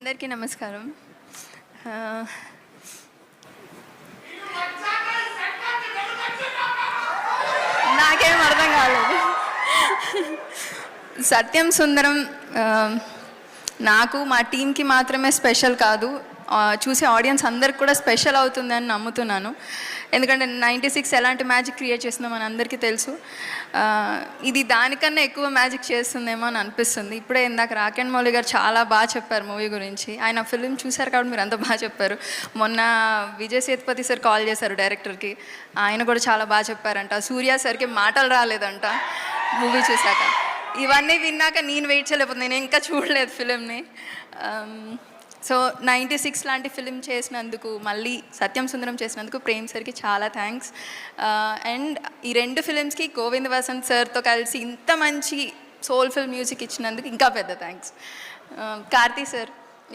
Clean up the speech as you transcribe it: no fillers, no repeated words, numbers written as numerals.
అందరికీ నమస్కారం. నాకేం అర్థం కాలేదు. సత్యం సుందరం నాకు మా టీంకి మాత్రమే స్పెషల్ కాదు, చూసే ఆడియన్స్ అందరికి కూడా స్పెషల్ అవుతుందని నమ్ముతున్నాను. ఎందుకంటే 96 ఎలాంటి మ్యాజిక్ క్రియేట్ చేస్తుందో మన అందరికీ తెలుసు. ఇది దానికన్నా ఎక్కువ మ్యాజిక్ చేస్తుందేమో అని అనిపిస్తుంది. ఇప్పుడే ఇందాక రాకెన్ మౌలి గారు చాలా బాగా చెప్పారు మూవీ గురించి. ఆయన ఫిల్మ్ చూశారు కాబట్టి మీరు అంత బాగా చెప్పారు. మొన్న విజయ్ సేతుపతి సార్ కాల్ చేశారు డైరెక్టర్కి, ఆయన కూడా చాలా బాగా చెప్పారంట. సూర్య సార్కి మాటలు రాలేదంట మూవీ చూశాక. ఇవన్నీ విన్నాక నేను వెయిట్ చేయలేకపోతుంది, నేను ఇంకా చూడలేదు ఫిలింని. సో 96 లాంటి ఫిలిం చేసినందుకు, మళ్ళీ సత్యం సుందరం చేసినందుకు ప్రేమ్ సార్కి చాలా థ్యాంక్స్. అండ్ ఈ 2 ఫిలిమ్స్కి గోవింద్ వసంత్ సార్తో కలిసి ఇంత మంచి సోల్ఫుల్ మ్యూజిక్ ఇచ్చినందుకు ఇంకా పెద్ద థ్యాంక్స్. కార్తీ సార్,